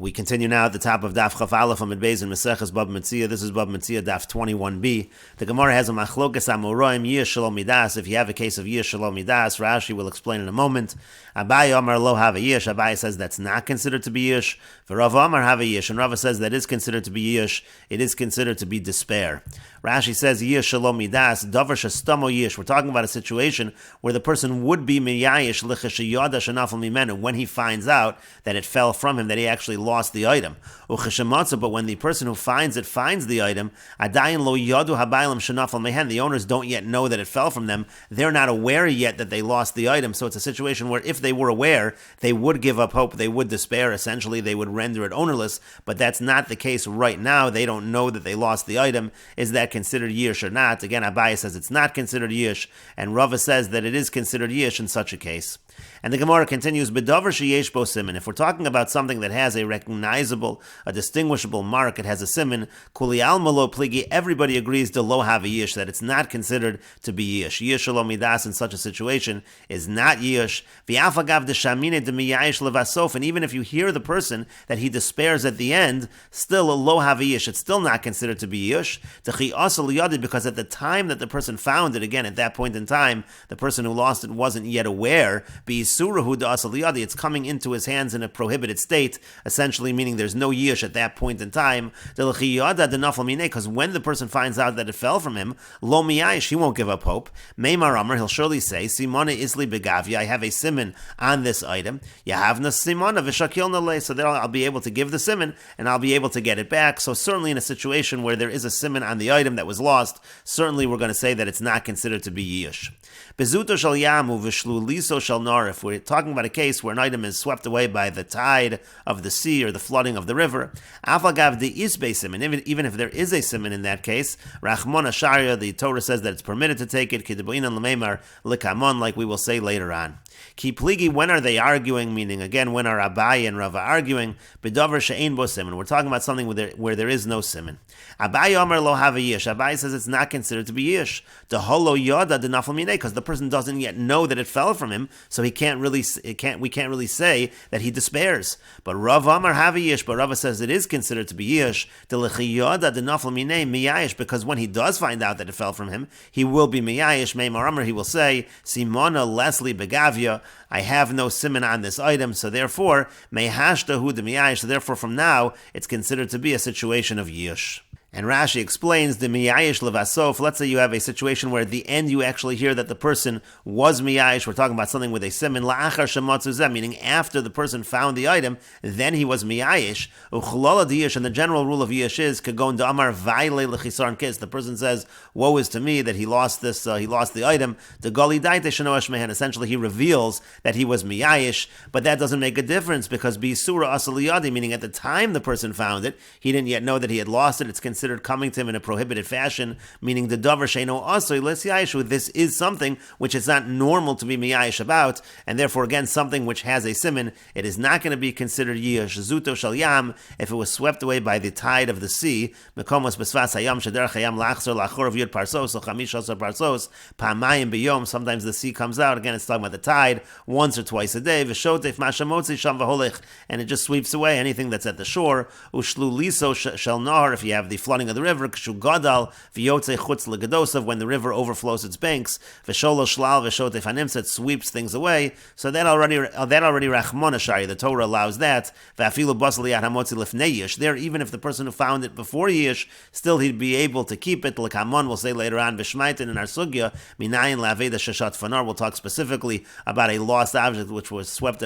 We continue now at the top of Daf Chaf Aleph Amid Beis in Meseches Bava Metzia. This is Bava Metzia Daf 21b. The Gemara has a machlokas amoraim yiyah shalom midas. If you have a case of yiyah shalom midas, Rashi will explain in a moment. Abaye Amar lo have yish. Abaye says that's not considered to be yish. Rav Amar have yish, and Rava says that is considered to be yish. It is considered to be despair. Rashi says yiyah shalom midas davar shestamo yish. We're talking about a situation where the person would be miyayish l'cheshiyada shenafel mimenu when he finds out that it fell from him, that he actually lost the item. But when the person who finds it finds the item, adayin lo yadu habaylam shenafel mehen. The owners don't yet know that it fell from them. They're not aware yet that they lost the item. So it's a situation where if they were aware, they would give up hope. They would despair. Essentially, they would render it ownerless. But that's not the case right now. They don't know that they lost the item. Is that considered yish or not? Again, Abaye says it's not considered yish, and Rava says that it is considered yish in such a case. And the Gemara continues, B'davar sheyesh bo siman. If we're talking about something that has a recognizable, a distinguishable mark, it has a siman, kuli alma lo pligi, everybody agrees to lo have a yish, that it's not considered to be yish. Yish lo midas in such a situation is not yish. V'afagav d'shamine d'miyayish levasof, and even if you hear the person that he despairs at the end, still lo have a yish, it's still not considered to be yish. T'chi asal yadid, because at the time that the person found it, again, at that point in time, the person who lost it wasn't yet aware, it's coming into his hands in a prohibited state, essentially meaning there's no yish at that point in time. Because when the person finds out that it fell from him, lo miyayish, he won't give up hope. Meimar Amar, he'll surely say, Simona isli begavya, I have a siman on this item. Yahavna simona v'shakilna le, so that I'll be able to give the siman and I'll be able to get it back. So certainly in a situation where there is a siman on the item that was lost, certainly we're going to say that it's not considered to be yish. Bezuto shal yamu v'shlu liso shal nar. If we're talking about a case where an item is swept away by the tide of the sea or the flooding of the river, afagav de isbe siman, even if there is a siman in that case, rachmon asharia, the Torah says that it's permitted to take it, kidebuinan l'meimar likamon, like we will say later on. Ki pligi, when are they arguing? Meaning, again, when are Abaye and Rava arguing? Bedavar she'ein bo siman. We're talking about something where there is no siman. Abaye Omer lo have a yish. Abaye says it's not considered to be yish. The holo yada de nafal minei, because the person doesn't yet know that it fell from him, so we can't really say that he despairs. But Rav Omer have a yish. But Rava says it is considered to be yish. The lechi yada de nafal minei miyayish, because when he does find out that it fell from him, he will be miyayish. Meimar Omer, he will say Simona Leslie begavia, I have no siman on this item, so therefore, mehashtahu de miyayish, so therefore from now, it's considered to be a situation of yish. And Rashi explains the miyayish levasof. Let's say you have a situation where at the end you actually hear that the person was miyayish. We're talking about something with a siman la'achar shematzuzeh, meaning after the person found the item, then he was miyayish. Uchlala diyish, and the general rule of yish is kagon da'amar vayle lechisarn kis. The person says, "Woe is to me that he lost this. He lost the item." The gali daite shenoash mehen. Essentially, he reveals that he was miyayish, but that doesn't make a difference because bisura asaliyadi, meaning at the time the person found it, he didn't yet know that he had lost it. It's considered coming to him in a prohibited fashion, meaning the davar sheino asoy l'siyayishu. This is something which is not normal to be miyayish about, and therefore again something which has a siman. It is not going to be considered yish. Zuto shal yam, if it was swept away by the tide of the sea. Mekomos besvas hayam shederach hayam lachzor lachor of yud parsos or chamish asar parsos pamayim biyom. Sometimes the sea comes out. Again, it's talking about the tide once or twice a day. V'shotef mashamotzi sham v'holich, and it just sweeps away anything that's at the shore. Ushlu liso shel nahar, if you have the flooding of the river, kshu gadal v'yotze chutz legadosav, when the river overflows its banks, v'sholo shlal v'shotef hanimsa, it sweeps things away. So that already rachmon ashari, the Torah allows that. V'afilu basal yad hamotzi lifnei yish. There, even if the person who found it before yish, still he'd be able to keep it. L'kamon, we'll say later on, b'shmaitin in our sugya, minayin la'aveda shashat fanar, we'll talk specifically about a lost object which was swept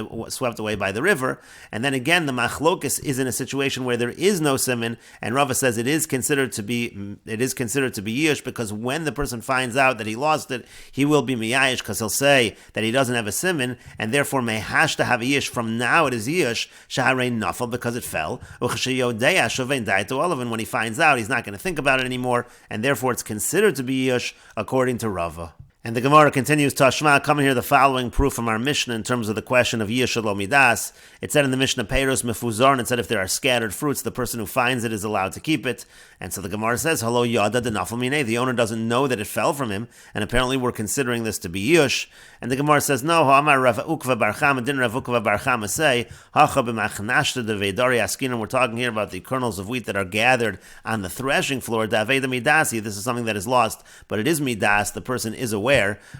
away by the river. And then again, the machlokis is in a situation where there is no siman, and Rava says it is considered to be yish, because when the person finds out that he lost it, he will be miyayish, because he'll say that he doesn't have a siman, and therefore mehash to have a yish. From now it is yish shaharei nafal, because it fell. And when he finds out, he's not going to think about it anymore, and therefore it's considered to be yish according to Rava. And the Gemara continues, Tashma, coming here the following proof from our Mishnah in terms of the question of Yeh Shelo Midas. It said in the Mishnah, Peiros Mefuzar, and it said if there are scattered fruits, the person who finds it is allowed to keep it. And so the Gemara says, Halo Yada de Nafal Minei, the owner doesn't know that it fell from him, and apparently we're considering this to be Yush. And the Gemara says, no, Ha'amar Rav Ukva Bar Chama, didn't Rav Ukva Bar Chama say, Hacha b'machnashta de Veidari Askinim, we're talking here about the kernels of wheat that are gathered on the threshing floor, Daveda Midasi, this is something that is lost, but it is Midas, the person is aware.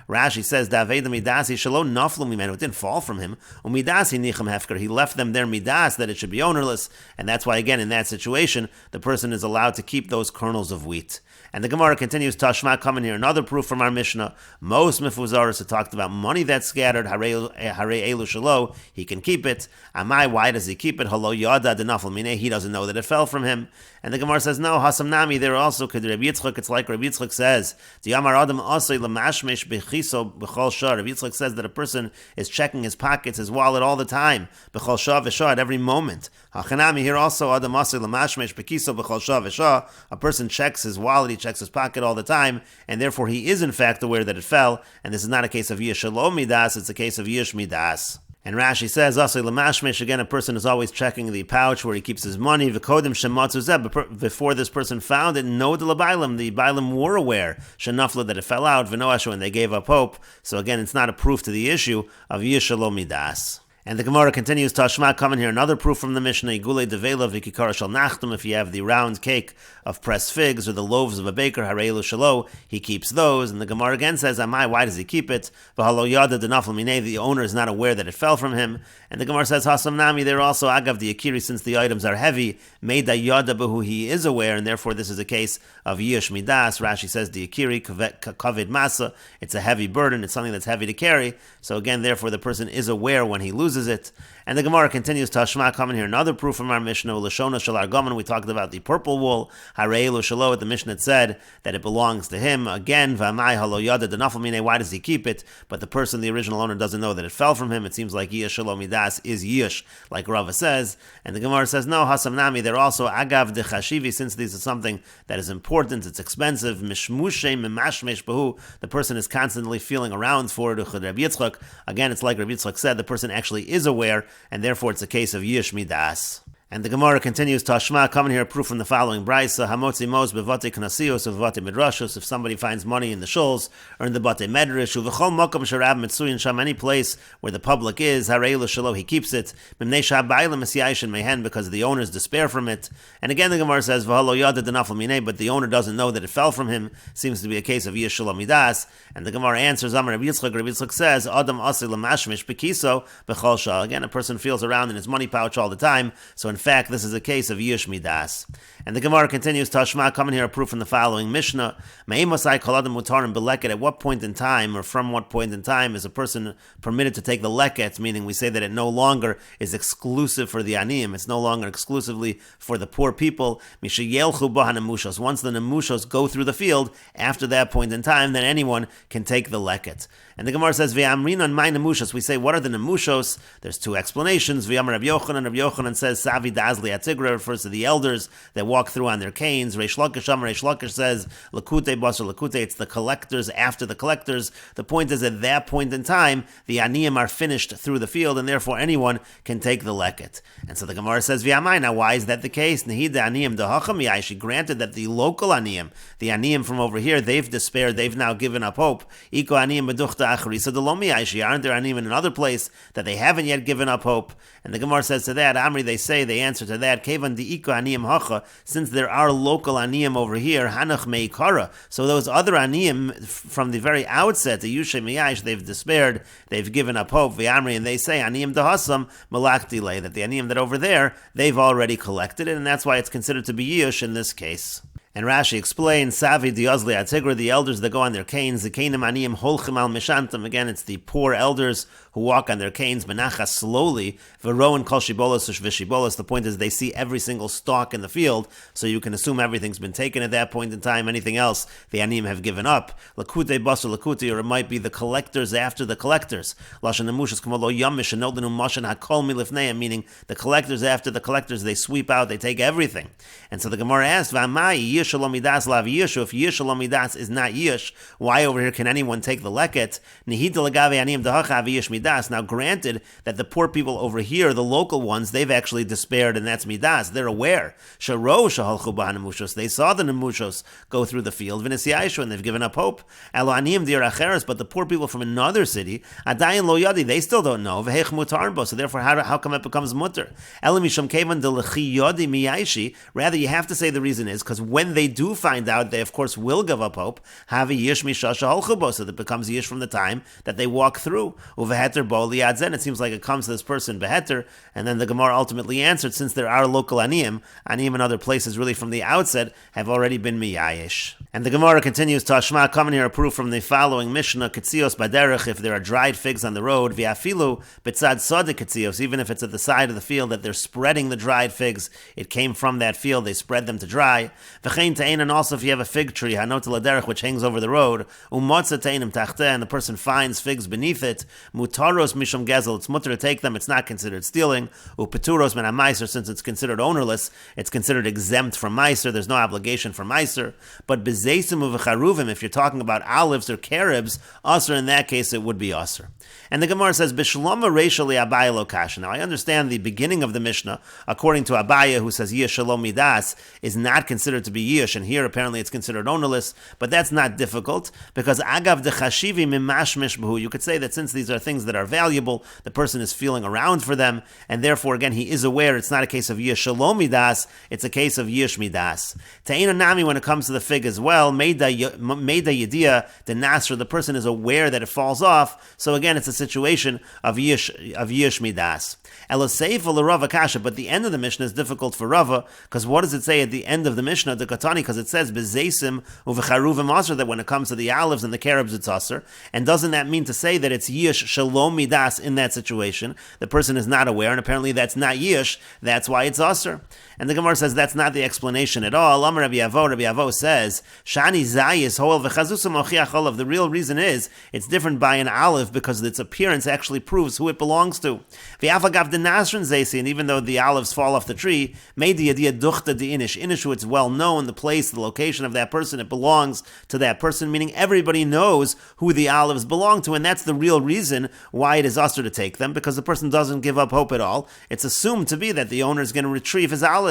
Rashi says, Daveda Midasi, Shalom Naflu Mimenu, it didn't fall from him, Umidasi Nichem Hefker, he left them there Midas, that it should be ownerless, and that's why, again, in that situation, the person is allowed to keep those kernels of wheat. And the Gemara continues, Tashma, coming here, another proof from our Mishnah, Mos Mefuzaris, it talked about money that's scattered, Hare Elu Shalo, he can keep it. Amai, why does he keep it? Halo Yada de Nafal Mineh, he doesn't know that it fell from him. And the Gemara says, no, Hasam Nami, there also could Rabbi Yitzchak, it's like Rabbi Yitzchak says, Yamar Adam Asay Lamashmesh Bechiso Bechol Shah. Rabbi Yitzchak says that a person is checking his pockets, his wallet all the time, Bechol Shah V'Shah, at every moment. Hachanami, here also, Adam Asay Lamashmesh Bechiso Bechol Shah V'Shah, a person checks his wallet, he checks his pocket all the time, and therefore he is in fact aware that it fell, and this is not a case of Yesh Shalom Midas, it's a case of Yesh Midas. And Rashi says, Asay Lamashmesh, again, a person is always checking the pouch where he keeps his money. V'kodim shematzu zeh, before this person found it, no de l'bailam, the bailam were aware, shenafla, that it fell out, v'noashu, and they gave up hope. So again, it's not a proof to the issue of Yesh Shalom Midas. And the Gemara continues, Tashma, coming here, another proof from the Mishnah, Igule devela v'kikara shal nachtum, if you have the round cake of pressed figs or the loaves of a baker, harelu shalo, he keeps those. And the Gemara again says, Amai, why does he keep it? V'halo yada de nafal minei, the owner is not aware that it fell from him. And the Gemara says, Hasam nami, there also, agav the akiri, since the items are heavy, meida yada behu, he is aware, and therefore this is a case of yish midas. Rashi says, the akiri, kavid masa, it's a heavy burden, it's something that's heavy to carry. So again, therefore the person is aware when he loses it. And the Gemara continues, Tashma, coming here, another proof from our Mishnah, Lashona Shal Argaman, we talked about the purple wool, Harei Shalo, at the Mishnah it said that it belongs to him. Again, V'amai Halo Yada Denafal Mine, why does he keep it? But the person, the original owner, doesn't know that it fell from him. It seems like Yish Shalom Midas is Yish, like Rava says. And the Gemara says, no, Hasam Nami, they're also Agav de Chashivi, since this is something that is important, it's expensive, Mishmushe Mimashmesh Bahu, the person is constantly feeling around for it. Rabbi Yitzchak, again, it's like Rabbi Yitzchak said, the person actually is aware, and therefore it's a case of Yish Midas. And the Gemara continues, Tashma, coming here, a proof from the following Braisa, Hamotzi Mos bevate Knasios of Bate Midrashos, if somebody finds money in the shuls, or in the Bate Medrash, Uvechol Mokom Sharab Metzuyin Sham, any place where the public is, Harei L'Shalo, he keeps it, Mimnei Shabayla Mesiyashin Mehen, because the owners despair from it. And again the Gemara says, V'halo Yada Denafal Minei, but the owner doesn't know that it fell from him, seems to be a case of Yish Shalom Midas. And the Gemara answers, Amar Rabbi Yitzchak says, Adam Asir Lamashmish Bekiso Bechol Shah. Again, a person feels around in his money pouch all the time, so in fact, this is a case of Yish Midas. And the Gemara continues, Tashma, coming here, a proof from the following Mishnah, Me'imosai Kol Adam Mutarim Beleket, at what point in time, or from what point in time, is a person permitted to take the leket, meaning we say that it no longer is exclusive for the aniyim, it's no longer exclusively for the poor people. Mishayelchu Baha Nemushos, once the Nemushos go through the field, after that point in time, then anyone can take the leket. And the Gemara says, Ve'amrinan my Nemushos, we say, what are the Nemushos? There's two explanations. Ve'amar Rabbi Yochanan says, Savi Dazli Atzigra, refers to the elders that walk through on their canes. Reish Lakish says, Lakute Basar Lakute, it's the collectors after the collectors. The point is, at that point in time, the aniyim are finished through the field, and therefore anyone can take the leket. And so the Gemara says, V'amai, now why is that the case? Nehida aniyim dehacham ya'ishi, granted that the local aniyim, the aniyim from over here, they've despaired, they've now given up hope. Iko aniyim beduchta achrisa delomi ya'ishi, aren't there aniyim in another place that they haven't yet given up hope? And the Gemara says to that, Amri, they answer to that, Kevan di iko aniyim hacha, since there are local aniyim over here, hanach meikara, so those other aniyim from the very outset, the yushe miyash, they've despaired, they've given up hope. V'amri, and they say aniyim dehasam malakti le, that the aniyim that over there, they've already collected it, and that's why it's considered to be yush in this case. And Rashi explains, Savi diozli atzigra, the elders that go on their canes, the kanim aniyim holchim al mishantam, again it's the poor elders who walk on their canes, menachas slowly, v'roen kol shibolos v'shibolos, the point is they see every single stalk in the field, so you can assume everything's been taken at that point in time, anything else the aniyim have given up. Lakute basar lakute, or it might be the collectors after the collectors. Lashon nemushas kamolo yamish and nodenu mashan hakol milifneim, meaning the collectors after the collectors, they sweep out, they take everything. And so the Gemara asked, V'amai yish yish shalom midas lav yishu, if yish shalom midas is not yish, why over here can anyone take the leket? Nehita legave aniyim dahacha v'yish midas. Now granted that the poor people over here, the local ones, they've actually despaired, and that's midas. They're aware. Sharo shahalchu b'hanemushos. They saw the nemushos go through the field, v'nesiyayishu, and they've given up hope. Elo aniyim dir acheres, but the poor people from another city, adayin lo yadi, they still don't know. V'heich mutar bo. So therefore, how come it becomes mutter? Elo misham kevan delechi yodi miyayishi. Rather, you have to say the reason is because when they do find out, they of course will give up hope. Havi yish misha shahalchu bo. So that becomes yish from the time that they walk through. Uveheter bo liadzen. It seems like it comes to this person beheter, and then the Gemara ultimately answered, since there are local aniyim in other places really from the outset have already been miyayish. And the Gemara continues, Tashma, coming here a proof from the following Mishnah, Ketzios baderech, if there are dried figs on the road, V'afilu betzad soda ketzios, even if it's at the side of the field that they're spreading the dried figs, it came from that field, they spread them to dry. V'chein ta'in, and also if you have a fig tree, hanot laderech, which hangs over the road, umotza ta'inim tachteh, and the person finds figs beneath it, mutaros mishum gezel, it's mutter to take them, it's not considered stealing, upeturos men ha-meiser, since it's considered ownerless, it's considered exempt from meiser, there's no obligation for meiser, but bezeisim uvecharuvim, if you're talking about olives or carobs, usher, in that case it would be usher. And the Gemara says, Bishlama Reishali Abaya Lokasha. Now I understand the beginning of the Mishnah, according to Abaya, who says Yish Shalom Midas is not considered to be Yish, and here apparently it's considered ownerless, but that's not difficult, because Agav de Chashivi Mimashmish B'hu, you could say that since these are things that are valuable, the person is feeling around for them, and therefore again he is aware it's not a case of Yish Shalom Midas, it's a case of Yish Midas. Ta'ina Nami, when it comes to the fig as well, Meida Yediyah, the Nasr, the person is aware that it falls off, so again it's a situation of Yish Midas. Eloseifa l'Rava Kasha, but the end of the Mishnah is difficult for Rava, because what does it say at the end of the Mishnah, the Katani, because it says Bezeisim uvecharuvim aser, that when it comes to the olives and the carobs it's aser, and doesn't that mean to say that it's Yish Shalom Midas in that situation? The person is not aware, and apparently that's not Yish, that's why it's aser. And the Gemara says that's not the explanation at all. Amar Rabbi Avo says, Shani Zayis Hoel v'chazusam ochiach olav. The real reason is it's different by an olive because its appearance actually proves who it belongs to. V'afagav de nasrin zaysi, and even though the olives fall off the tree, made the idea duchta de inish. Inish, it's well known, the place, the location of that person, it belongs to that person, meaning everybody knows who the olives belong to, and that's the real reason why it is usher to take them, because the person doesn't give up hope at all. It's assumed to be that the owner is going to retrieve his olives.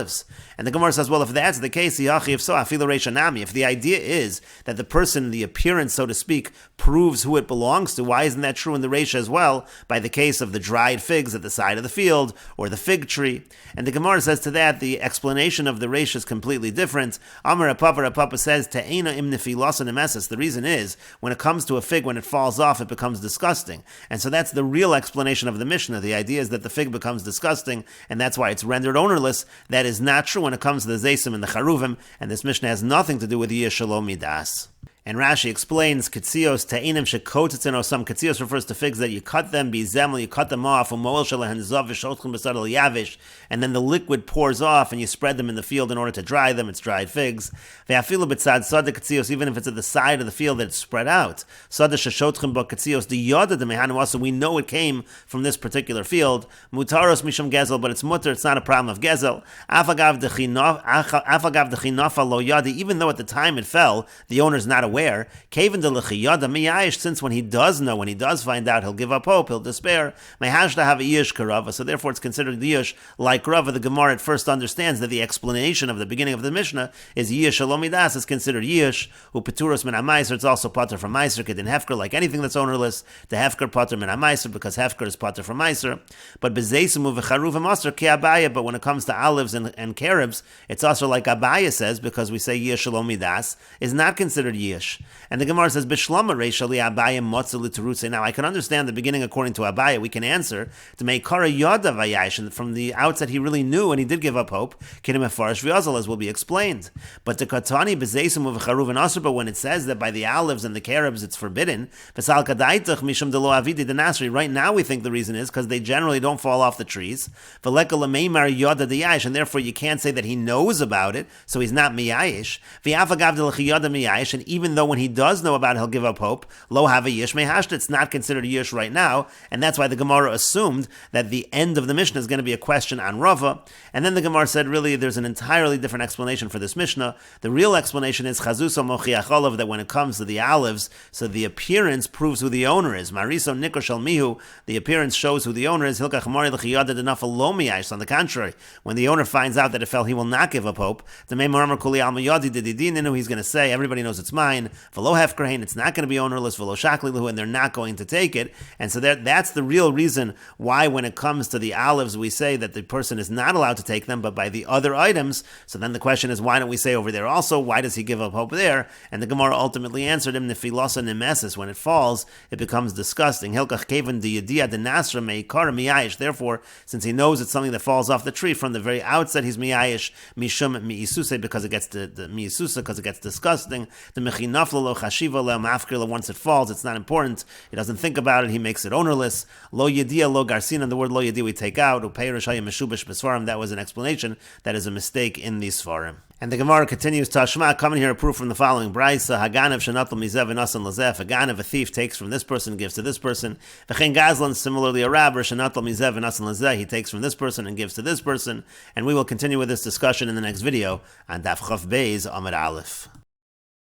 And the Gemara says, well, if that's the case, if the idea is that the person, the appearance, so to speak, proves who it belongs to, why isn't that true in the Reisha as well, by the case of the dried figs at the side of the field, or the fig tree? And the Gemara says to that, the explanation of the Reisha is completely different. Amar Papa says, Te'ena im nefilas nemesis. The reason is, when it comes to a fig, when it falls off, it becomes disgusting. And so that's the real explanation of the Mishnah. The idea is that the fig becomes disgusting, and that's why it's rendered ownerless. That is not true when it comes to the Zaysim and the Charuvim, and this Mishnah has nothing to do with Yish Shalom Midas. And Rashi explains, Ketzios ta'inim shekotetzin, or some Ketzios refers to figs that you cut them, bizemel, you cut them off, umoel shalahen zav v'shotchim b'sad yavish, and then the liquid pours off, and you spread them in the field in order to dry them. It's dried figs. Ve'afilu b'tzad sada Ketzios, even if it's at the side of the field that it's spread out. Sada sheshotchim ba Ketzios, the yada de mehanu also, we know it came from this particular field. Mutaros mishum gezel, but it's mutter, it's not a problem of gezel. Afagav dechinafa lo yadi, even though at the time it fell, the owner's not aware. Kaven de l'chiyada miyayish, since when he does know, when he does find out, he'll give up hope, he'll despair. Mehashta have a yish karava, so therefore it's considered yish like Rava. The Gemara at first understands that the explanation of the beginning of the Mishnah is yish shalom midas is considered yish, who peturos min ha-meiser, it's also pater from meiser, kedin hefker, like anything that's ownerless, the hefker pater min ha-meiser, because hefker is pater from meiser. But bezeisim uvecharuvim aser ki abaya, but when it comes to olives and carobs, it's also like Abaya says, because we say yish shalom midas is not considered yish. And the Gemara says, Bishlama Reishali Abaya Motzali Terutze. Now I can understand the beginning according to Abaya, we can answer to make Kara Yada Vayash, and from the outset he really knew and he did give up hope, Kidim Efarish Vyazal, as will be explained. But the Katani Bezeisim of Charuvin Asr, but when it says that by the olives and the carobs it's forbidden, Vesal Kadaitach Misham Delo Avidi the Nasri, right now we think the reason is because they generally don't fall off the trees. Veleka Lameimar Yada Diyash, and therefore you can't say that he knows about it, so he's not Miyayish. Vyafagav Delach Yada Miyayish, and even though when he does know about it, he'll give up hope. Lo have a yish mehashta. It's not considered a yish right now, and that's why the Gemara assumed that the end of the Mishnah is going to be a question on Rava. And then the Gemara said, really, there's an entirely different explanation for this Mishnah. The real explanation is chazuso mochiach olav, that when it comes to the olives, so the appearance proves who the owner is. Mariso nikor shel mihu, the appearance shows who the owner is. Hilkach mari l'chiyada denafal lo miyash. On the contrary, when the owner finds out that it fell, he will not give up hope. The meimar kuli al miyadi dididinu, he's going to say, everybody knows it's mine. V'lo hefkrain, it's not going to be ownerless. V'lo shakli lahu, and they're not going to take it. And so that's the real reason why when it comes to the olives, we say that the person is not allowed to take them, but by the other items. So then the question is, why don't we say over there also, why does he give up hope there? And the Gemara ultimately answered him, Nefilasa nemesis, when it falls, it becomes disgusting. Hilkach kevan de yediyah de nasra meikara miyayish. Therefore, since he knows it's something that falls off the tree, from the very outset he's miyayish, mishum miisuse, because it gets the miisusa, because it gets disgusting. The mechinafla lo chashiva lo mafkir, once it falls, it's not important. He doesn't think about it, he makes it ownerless. Lo yediyah lo garsina, the word lo yediyah we take out. Upeirush hayim meshubash besvarim, that was an explanation. That is a mistake in these svarim. And the Gemara continues, Tashma, coming here a proof from the following Braisa, Haganev shenatel mizev v'nasan lazef, a thief takes from this person and gives to this person. V'chein gazlan, similarly a rabber, shenatel mizev v'nasan lazeh, he takes from this person and gives to this person. And we will continue with this discussion in the next video on Daf Chaf Beis Amud Aleph.